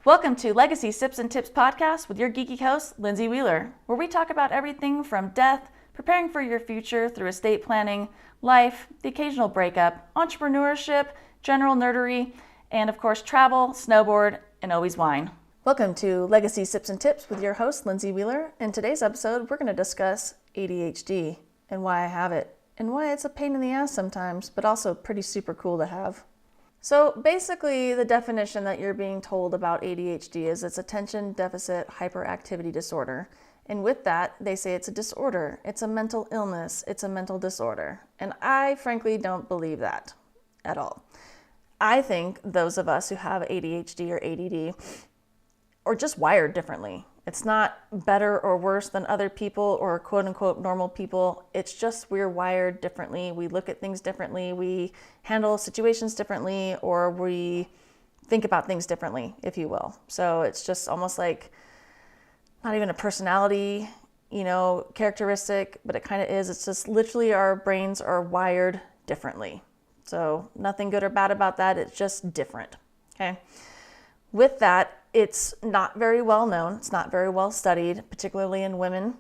Welcome to Legacy Sips and Tips podcast with your geeky host, Lindsay Wheeler, where we talk about everything from death, preparing for your future through estate planning, life, the occasional breakup, entrepreneurship, general nerdery, and of course travel, snowboard, and always wine. Welcome to Legacy Sips and Tips with your host, Lindsay Wheeler. In today's episode, we're going to discuss ADHD and why I have it, and why it's a pain in the ass sometimes, but also pretty super cool to have. So basically, the definition that you're being told about ADHD is it's attention deficit hyperactivity disorder. And with that, they say it's a disorder. It's a mental illness. It's a mental disorder. And I frankly don't believe that at all. I think those of us who have ADHD or ADD are just wired differently. It's not better or worse than other people or quote unquote normal people. It's just we're wired differently. We look at things differently. We handle situations differently, or we think about things differently, if you will. So it's just almost like not even a personality, characteristic, but it kind of is. It's just literally our brains are wired differently. So nothing good or bad about that. It's just different. Okay. With that, it's not very well known. It's not very well studied, particularly in women.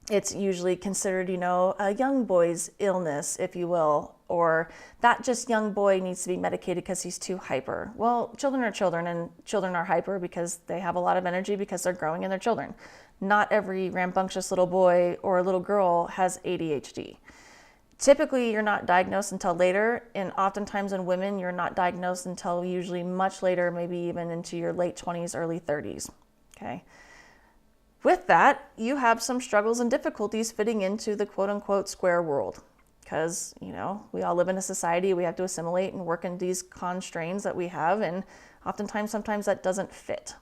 It's usually considered, a young boy's illness, if you will, or that just young boy needs to be medicated because he's too hyper. Well, children are children, and children are hyper because they have a lot of energy because they're growing and they're children. Not every rambunctious little boy or little girl has ADHD. Typically, you're not diagnosed until later, and oftentimes in women, you're not diagnosed until usually much later, maybe even into your late 20s, early 30s, okay? With that, you have some struggles and difficulties fitting into the quote-unquote square world because, we all live in a society, we have to assimilate and work in these constraints that we have, and oftentimes, sometimes that doesn't fit.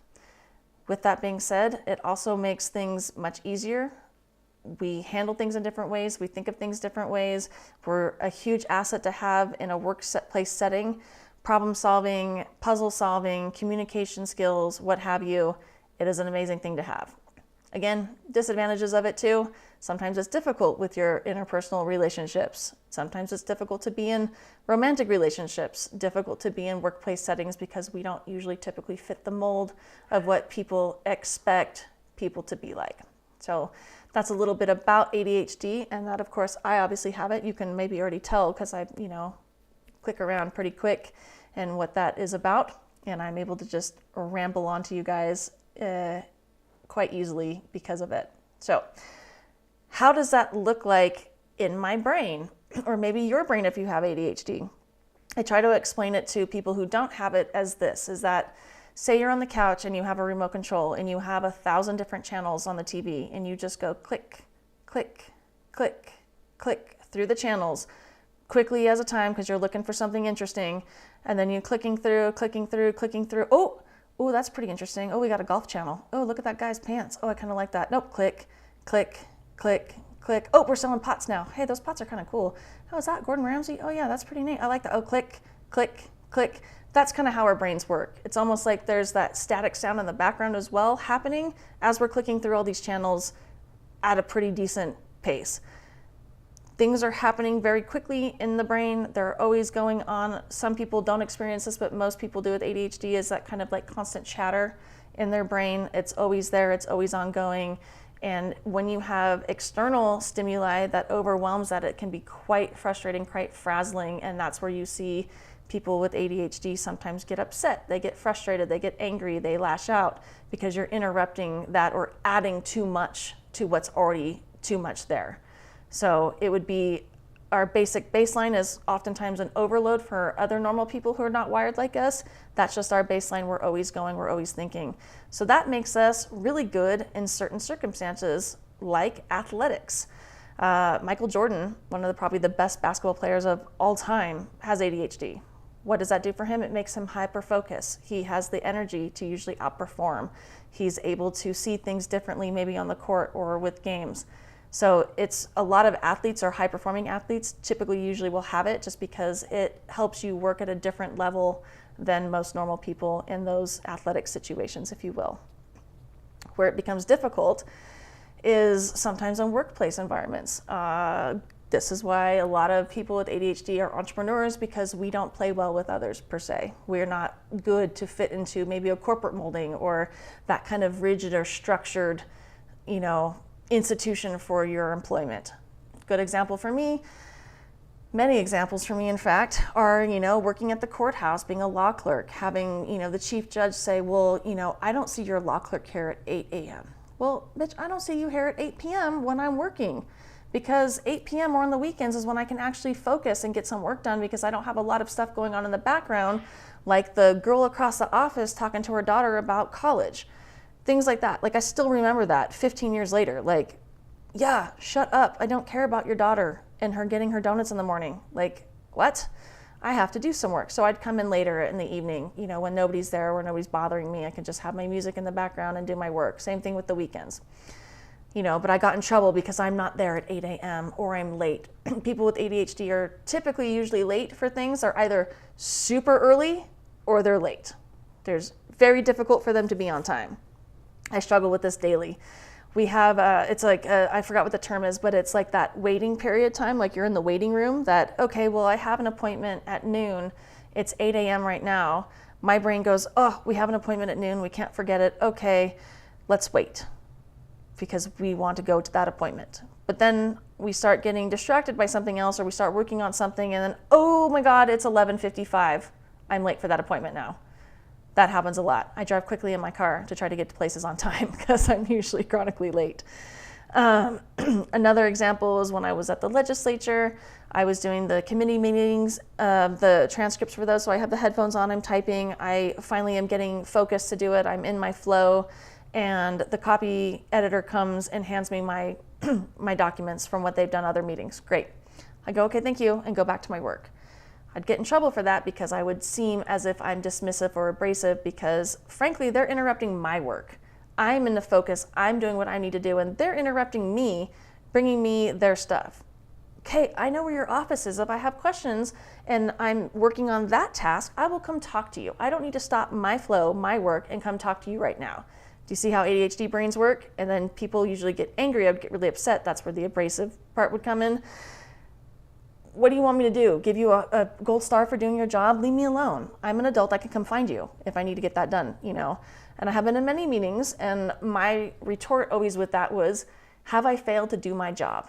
With that being said, it also makes things much easier. We handle things in different ways. We think of things different ways. We're a huge asset to have in a workplace setting. Problem solving, puzzle solving, communication skills, what have you. It is an amazing thing to have. Again, disadvantages of it too. Sometimes it's difficult with your interpersonal relationships. Sometimes it's difficult to be in romantic relationships, difficult to be in workplace settings because we don't usually typically fit the mold of what people expect people to be like. So that's a little bit about ADHD, and that, of course, I obviously have it. You can maybe already tell because I, click around pretty quick and what that is about, and I'm able to just ramble on to you guys quite easily because of it. So how does that look like in my brain, or maybe your brain if you have ADHD? I try to explain it to people who don't have it as this, is that say you're on the couch and you have a remote control and you have 1,000 different channels on the TV and you just go click, click, click, click through the channels quickly as a time because you're looking for something interesting, and then you're clicking through. Oh, that's pretty interesting. Oh, we got a golf channel. Oh, look at that guy's pants. Oh, I kind of like that. Nope, click, click, click, click. Oh, we're selling pots now. Hey, those pots are kind of cool. Oh, is that Gordon Ramsay? Oh yeah, that's pretty neat. I like that. Oh, click, click, click. That's kind of how our brains work. It's almost like there's that static sound in the background as well happening as we're clicking through all these channels at a pretty decent pace. Things are happening very quickly in the brain. They're always going on. Some people don't experience this, but most people do with ADHD, is that kind of like constant chatter in their brain. It's always there, it's always ongoing. And when you have external stimuli that overwhelms that, it can be quite frustrating, quite frazzling, and that's where you see people with ADHD sometimes get upset, they get frustrated, they get angry, they lash out because you're interrupting that or adding too much to what's already too much there. So it would be, our basic baseline is oftentimes an overload for other normal people who are not wired like us. That's just our baseline. We're always going, we're always thinking. So that makes us really good in certain circumstances like athletics. Michael Jordan, one of probably the best basketball players of all time, has ADHD. What does that do for him? It makes him hyper-focus. He has the energy to usually outperform. He's able to see things differently, maybe on the court or with games. So it's a lot of athletes or high-performing athletes typically usually will have it just because it helps you work at a different level than most normal people in those athletic situations, if you will. Where it becomes difficult is sometimes in workplace environments. This is why a lot of people with ADHD are entrepreneurs, because we don't play well with others per se. We're not good to fit into maybe a corporate molding or that kind of rigid or structured, institution for your employment. Good example for me, many examples for me, in fact, are, working at the courthouse, being a law clerk, having, the chief judge say, well, I don't see your law clerk here at 8 a.m. Well, bitch, I don't see you here at 8 p.m. when I'm working, because 8 p.m. or on the weekends is when I can actually focus and get some work done, because I don't have a lot of stuff going on in the background, like the girl across the office talking to her daughter about college. Things like that. Like, I still remember that 15 years later. Like, yeah, shut up. I don't care about your daughter and her getting her donuts in the morning. Like, what? I have to do some work. So I'd come in later in the evening, when nobody's there or nobody's bothering me. I can just have my music in the background and do my work. Same thing with the weekends. But I got in trouble because I'm not there at 8 a.m. or I'm late. People with ADHD are typically usually late for things. They're either super early or they're late. There's very difficult for them to be on time. I struggle with this daily. We have, it's like, I forgot what the term is, but it's like that waiting period time, like you're in the waiting room that, okay, well, I have an appointment at noon. It's 8 a.m. right now. My brain goes, oh, we have an appointment at noon. We can't forget it. Okay, let's wait, because we want to go to that appointment. But then we start getting distracted by something else, or we start working on something, and then, oh my God, it's 11:55. I'm late for that appointment now. That happens a lot. I drive quickly in my car to try to get to places on time because I'm usually chronically late. Another example is when I was at the legislature. I was doing the committee meetings, the transcripts for those, so I have the headphones on, I'm typing. I finally am getting focused to do it. I'm in my flow, and the copy editor comes and hands me my, my documents from what they've done other meetings. Great. I go, okay, thank you, and go back to my work. I'd get in trouble for that because I would seem as if I'm dismissive or abrasive, because frankly, they're interrupting my work. I'm in the focus, I'm doing what I need to do, and they're interrupting me, bringing me their stuff. Okay, I know where your office is. If I have questions and I'm working on that task, I will come talk to you. I don't need to stop my flow, my work, and come talk to you right now. Do you see how ADHD brains work? And then people usually get angry, I'd get really upset. That's where the abrasive part would come in. What do you want me to do? Give you a gold star for doing your job? Leave me alone. I'm an adult. I can come find you if I need to get that done, And I have been in many meetings, and my retort always with that was, have I failed to do my job?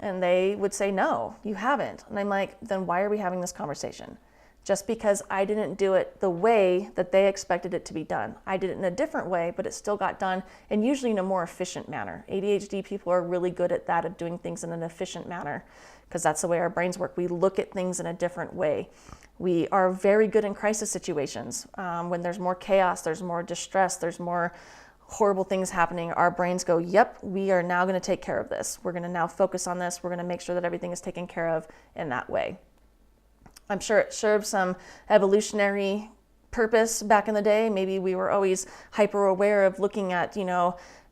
And they would say, no, you haven't. And I'm like, then why are we having this conversation? Just because I didn't do it the way that they expected it to be done. I did it in a different way, but it still got done, and usually in a more efficient manner. ADHD people are really good at that, of doing things in an efficient manner, because that's the way our brains work. We look at things in a different way. We are very good in crisis situations. When there's more chaos, there's more distress, there's more horrible things happening, our brains go, yep, we are now going to take care of this. We're going to now focus on this. We're going to make sure that everything is taken care of in that way. I'm sure it served some evolutionary purpose back in the day. Maybe we were always hyper aware of looking at,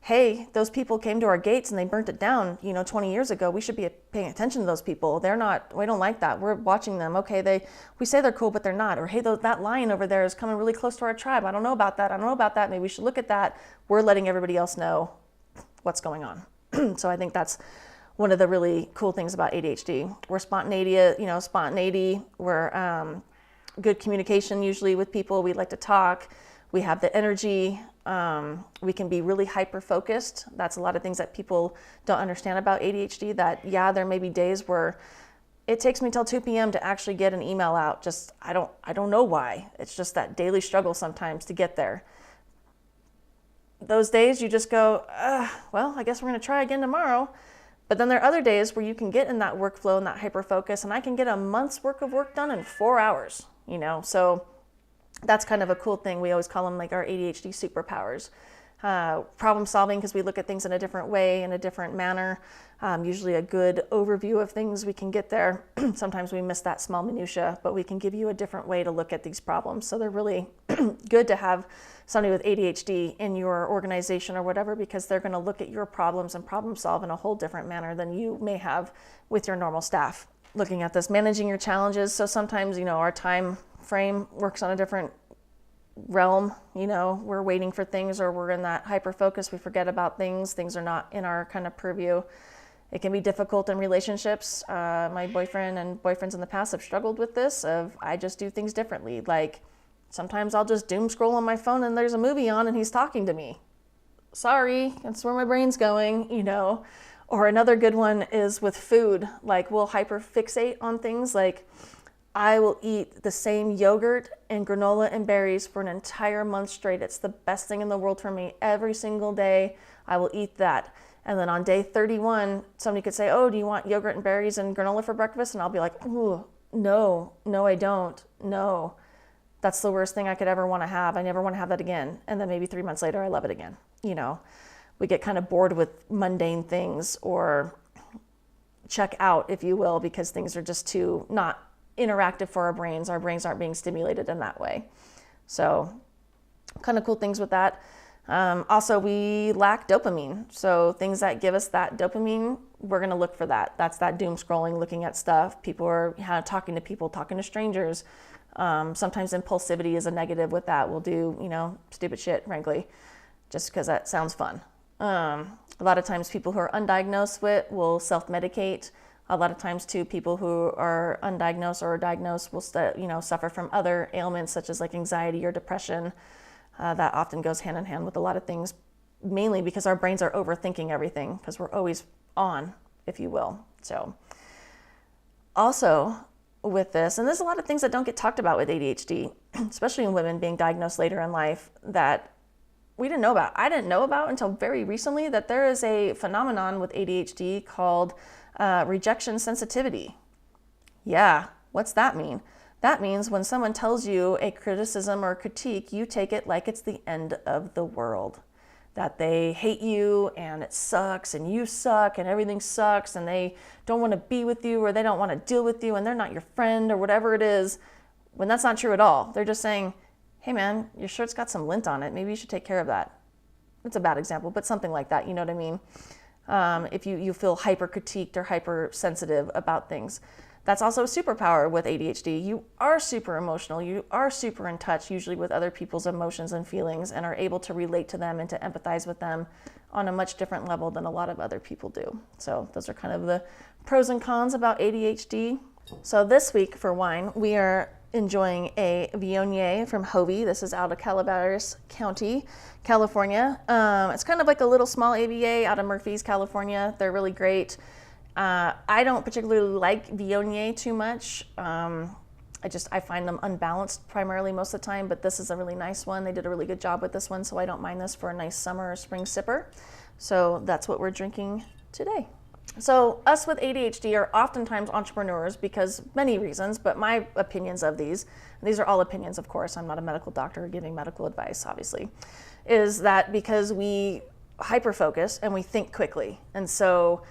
hey, those people came to our gates and they burnt it down, 20 years ago. We should be paying attention to those people. We don't like that. We're watching them. Okay, we say they're cool, but they're not. Or, hey, that lion over there is coming really close to our tribe. I don't know about that. Maybe we should look at that. We're letting everybody else know what's going on. So I think that's one of the really cool things about ADHD. We're spontaneity. We're good communication usually with people. We like to talk. We have the energy. We can be really hyper-focused. That's a lot of things that people don't understand about ADHD, that, yeah, there may be days where it takes me till 2 p.m. to actually get an email out. I don't know why. It's just that daily struggle sometimes to get there. Those days you just go, well, I guess we're going to try again tomorrow. But then there are other days where you can get in that workflow and that hyper-focus, and I can get a month's worth of work done in 4 hours, So that's kind of a cool thing. We always call them like our ADHD superpowers. Problem solving, because we look at things in a different way, in a different manner. Usually a good overview of things, we can get there. Sometimes we miss that small minutia, but we can give you a different way to look at these problems. So they're really good to have somebody with ADHD in your organization or whatever, because they're going to look at your problems and problem solve in a whole different manner than you may have with your normal staff. Looking at this, managing your challenges. So sometimes, our time frame works on a different realm. We're waiting for things, or we're in that hyper focus. We forget about things. Things are not in our kind of purview. It can be difficult in relationships. My boyfriend and boyfriends in the past have struggled with this of I just do things differently. Like sometimes I'll just doom scroll on my phone and there's a movie on and he's talking to me. Sorry, that's where my brain's going, you know. Or another good one is with food. Like we'll hyperfixate on things. Like I will eat the same yogurt and granola and berries for an entire month straight. It's the best thing in the world for me. Every single day I will eat that. And then on day 31, somebody could say, oh, do you want yogurt and berries and granola for breakfast? And I'll be like, ooh, no, I don't. No, that's the worst thing I could ever want to have. I never want to have that again. And then maybe 3 months later, I love it again. You know, we get kind of bored with mundane things or check out, if you will, because things are just too not interactive for our brains. Our brains aren't being stimulated in that way. So kind of cool things with that. Also, we lack dopamine. So things that give us that dopamine, we're going to look for that. That's that doom scrolling, looking at stuff. People are talking to people, talking to strangers. Sometimes impulsivity is a negative with that. We'll do, you know, stupid shit, frankly, just because that sounds fun. A lot of times people who are undiagnosed with will self-medicate. A lot of times too, people who are undiagnosed or diagnosed will suffer from other ailments such as like anxiety or depression. That often goes hand in hand with a lot of things, mainly because our brains are overthinking everything because we're always on, if you will. So also with this, and there's a lot of things that don't get talked about with ADHD, especially in women being diagnosed later in life, that we didn't know about. I didn't know about until very recently that there is a phenomenon with ADHD called rejection sensitivity. Yeah, what's that mean? That means when someone tells you a criticism or critique, you take it like it's the end of the world. That they hate you and it sucks and you suck and everything sucks and they don't want to be with you or they don't want to deal with you and they're not your friend or whatever it is, when that's not true at all. They're just saying, hey man, your shirt's got some lint on it. Maybe you should take care of that. It's a bad example, but something like that, you know what I mean? If you feel hyper-critiqued or hypersensitive about things. That's also a superpower with ADHD. You are super emotional. You are super in touch usually with other people's emotions and feelings and are able to relate to them and to empathize with them on a much different level than a lot of other people do. So those are kind of the pros and cons about ADHD. So this week for wine, we are enjoying a Viognier from Hovey. This is out of Calaveras County, California. It's kind of like a little small AVA out of Murphy's, California. They're really great. I don't particularly like Viognier too much. I find them unbalanced primarily most of the time, but this is a really nice one. They did a really good job with this one, so I don't mind this for a nice summer or spring sipper. So that's what we're drinking today. So us with ADHD are oftentimes entrepreneurs because many reasons, but my opinions of these are all opinions, of course, I'm not a medical doctor giving medical advice, obviously, is that because we hyper-focus and we think quickly. And so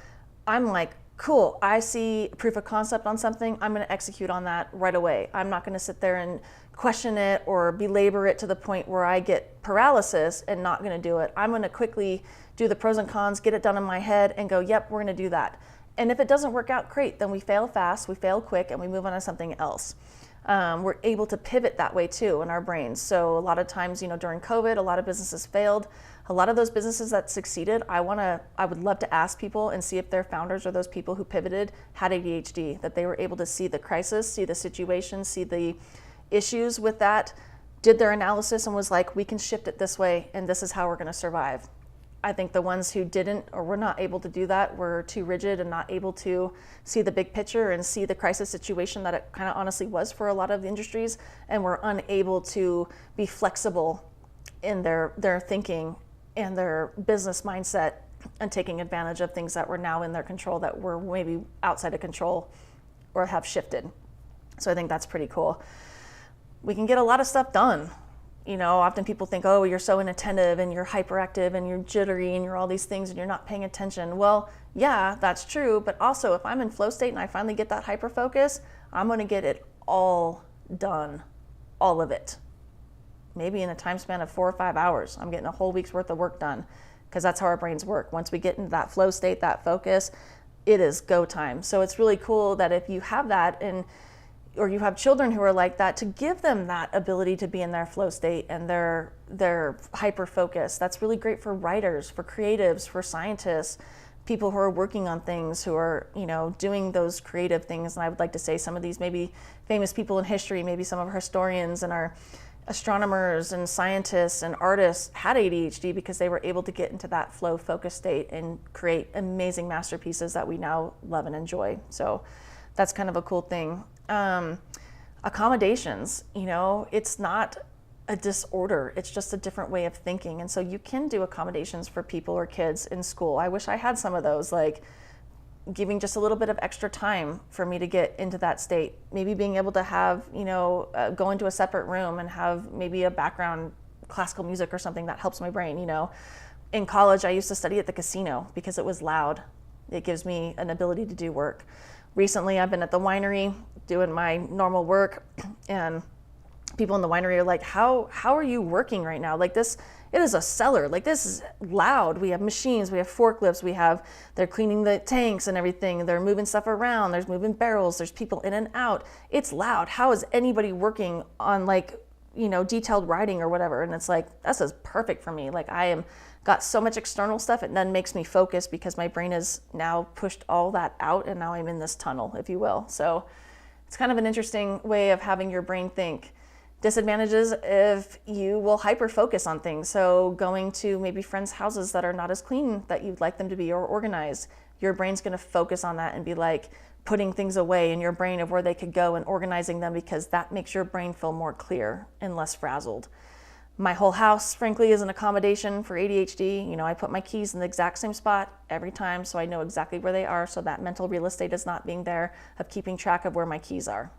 I'm like, cool, I see proof of concept on something, I'm going to execute on that right away. I'm not going to sit there and question it or belabor it to the point where I get paralysis and not going to do it. I'm going to quickly do the pros and cons, get it done in my head and go, yep, we're going to do that. And if it doesn't work out, great, then we fail fast, we fail quick, and we move on to something else. We're able to pivot that way too in our brains. So a lot of times, during COVID, a lot of businesses failed. A lot of those businesses that succeeded, I would love to ask people and see if their founders or those people who pivoted had ADHD, that they were able to see the crisis, see the situation, see the issues with that, did their analysis and was like, we can shift it this way and this is how we're going to survive. I think the ones who didn't or were not able to do that were too rigid and not able to see the big picture and see the crisis situation that it kind of honestly was for a lot of the industries, and were unable to be flexible in their thinking and their business mindset and taking advantage of things that were now in their control that were maybe outside of control or have shifted. So I think that's pretty cool. We can get a lot of stuff done. Often people think, oh, you're so inattentive and you're hyperactive and you're jittery and you're all these things and you're not paying attention. Well, yeah, that's true. But also if I'm in flow state and I finally get that hyper focus, I'm going to get it all done, all of it. Maybe in a time span of 4 or 5 hours, I'm getting a whole week's worth of work done, because that's how our brains work. Once we get into that flow state, that focus, it is go time. So it's really cool that if you have that or you have children who are like that, to give them that ability to be in their flow state and their hyper focus. That's really great for writers, for creatives, for scientists, people who are working on things, who are, doing those creative things. And I would like to say some of these maybe famous people in history, maybe some of our historians and our astronomers and scientists and artists had ADHD because they were able to get into that flow focus state and create amazing masterpieces that we now love and enjoy. So that's kind of a cool thing. Accommodations, it's not a disorder, it's just a different way of thinking. And so you can do accommodations for people or kids in school. I wish I had some of those, like giving just a little bit of extra time for me to get into that state. Maybe being able to have, go into a separate room and have maybe a background classical music or something that helps my brain. In college, I used to study at the casino because it was loud. It gives me an ability to do work. Recently, I've been at the winery doing my normal work, and people in the winery are like, how are you working right now? Like this, it is a cellar. Like this is loud. We have machines, we have forklifts, they're cleaning the tanks and everything. They're moving stuff around. There's moving barrels. There's people in and out. It's loud. How is anybody working on detailed writing or whatever? And it's like, this is perfect for me. Like got so much external stuff. It then makes me focus because my brain has now pushed all that out. And now I'm in this tunnel, if you will. So it's kind of an interesting way of having your brain think. Disadvantages if you will hyper focus on things. So going to maybe friends' houses that are not as clean that you'd like them to be or organized, your brain's going to focus on that and be like putting things away in your brain of where they could go and organizing them, because that makes your brain feel more clear and less frazzled. My whole house, frankly, is an accommodation for ADHD. I put my keys in the exact same spot every time, so I know exactly where they are, so that mental real estate is not being there of keeping track of where my keys are.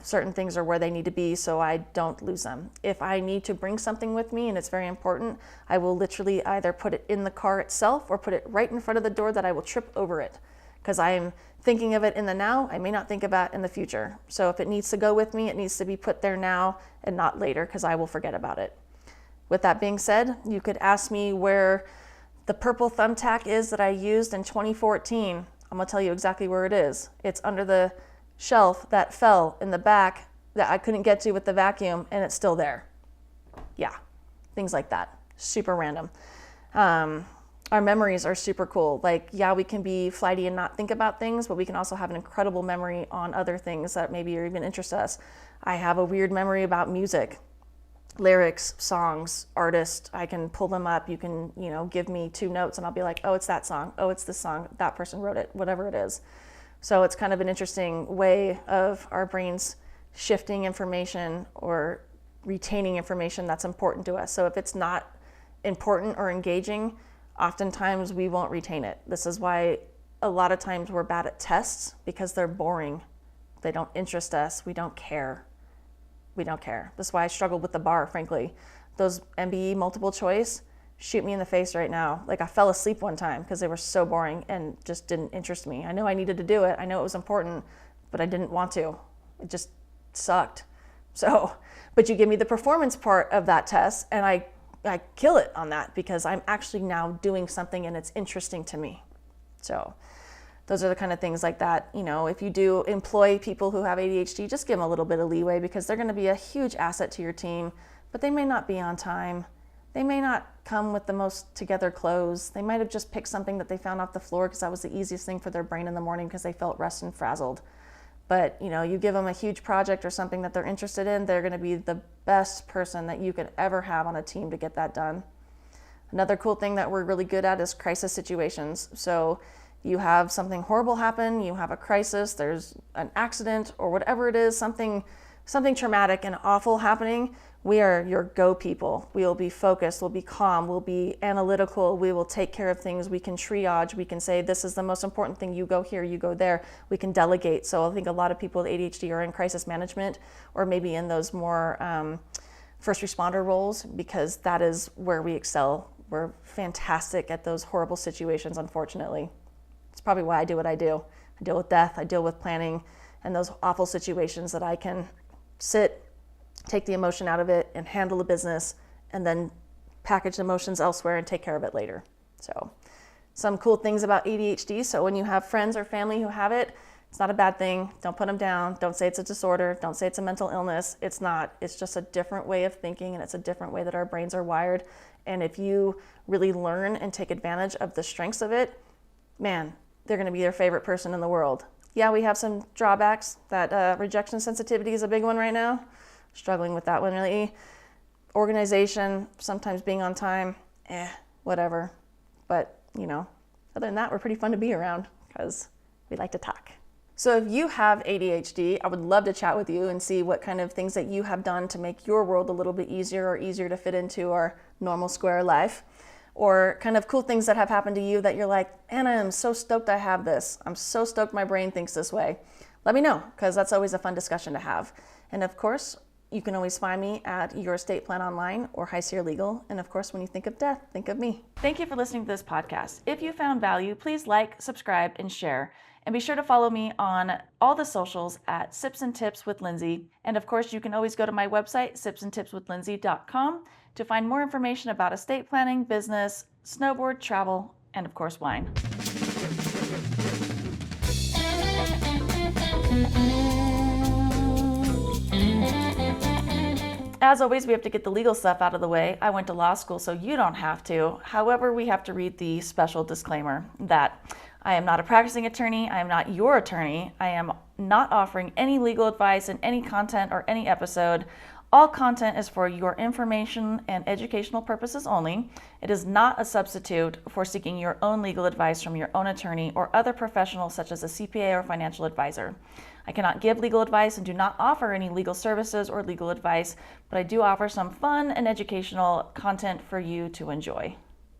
Certain things are where they need to be so I don't lose them. If I need to bring something with me and it's very important, I will literally either put it in the car itself or put it right in front of the door that I will trip over it, because I am thinking of it in the now. I may not think about it in the future. So if it needs to go with me, it needs to be put there now and not later, because I will forget about it. With that being said, you could ask me where the purple thumbtack is that I used in 2014. I'm gonna tell you exactly where it is. It's under the shelf that fell in the back that I couldn't get to with the vacuum, and it's still there. Yeah, things like that. Super random. Our memories are super cool. We can be flighty and not think about things, but we can also have an incredible memory on other things that maybe are even interest us. I have a weird memory about music, lyrics, songs, artists. I can pull them up. You can, give me 2 notes and I'll be like, oh, it's that song. Oh, it's this song. That person wrote it, whatever it is. So it's kind of an interesting way of our brains shifting information or retaining information that's important to us. So if it's not important or engaging, oftentimes we won't retain it. This is why a lot of times we're bad at tests, because they're boring. They don't interest us. We don't care. This is why I struggled with the bar, frankly. Those MBE multiple choice, shoot me in the face right now. I fell asleep one time because they were so boring and just didn't interest me. I know I needed to do it. I know it was important, but I didn't want to. It just sucked. So, but you give me the performance part of that test and I kill it on that, because I'm actually now doing something and it's interesting to me. So those are the kind of things like that. If you do employ people who have ADHD, just give them a little bit of leeway, because they're going to be a huge asset to your team, but they may not be on time. They may not come with the most together clothes. They might have just picked something that they found off the floor because that was the easiest thing for their brain in the morning because they felt rested and frazzled. But you give them a huge project or something that they're interested in, they're going to be the best person that you could ever have on a team to get that done. Another cool thing that we're really good at is crisis situations. So you have something horrible happen, you have a crisis, there's an accident or whatever it is, something traumatic and awful happening. We are your go people. We will be focused, we'll be calm, we'll be analytical, we will take care of things, we can triage, we can say this is the most important thing, you go here, you go there, we can delegate. So I think a lot of people with ADHD are in crisis management or maybe in those more first responder roles, because that is where we excel. We're fantastic at those horrible situations, unfortunately. It's probably why I do what I do. I deal with death, I deal with planning, and those awful situations that I can sit, take the emotion out of it and handle a business and then package the emotions elsewhere and take care of it later. So some cool things about ADHD. So when you have friends or family who have it, it's not a bad thing. Don't put them down. Don't say it's a disorder. Don't say it's a mental illness. It's not. It's just a different way of thinking, and it's a different way that our brains are wired. And if you really learn and take advantage of the strengths of it, man, they're going to be their favorite person in the world. Yeah, we have some drawbacks. That rejection sensitivity is a big one right now. Struggling with that one really. Organization, sometimes being on time, whatever. But, other than that, we're pretty fun to be around because we like to talk. So if you have ADHD, I would love to chat with you and see what kind of things that you have done to make your world a little bit easier or easier to fit into our normal square life. Or kind of cool things that have happened to you that you're like, Anna, I'm so stoked I have this. I'm so stoked my brain thinks this way. Let me know, because that's always a fun discussion to have. And of course, you can always find me at Your Estate Plan Online or High Sierra Legal. And of course, when you think of death, think of me. Thank you for listening to this podcast. If you found value, please like, subscribe, and share. And be sure to follow me on all the socials at Sips and Tips with Lindsay. And of course, you can always go to my website, sipsandtipswithlindsay.com, to find more information about estate planning, business, snowboard, travel, and of course, wine. As always, we have to get the legal stuff out of the way. I went to law school, so you don't have to. However, we have to read the special disclaimer that I am not a practicing attorney. I am not your attorney. I am not offering any legal advice in any content or any episode. All content is for your information and educational purposes only. It is not a substitute for seeking your own legal advice from your own attorney or other professionals such as a CPA or financial advisor. I cannot give legal advice and do not offer any legal services or legal advice, but I do offer some fun and educational content for you to enjoy.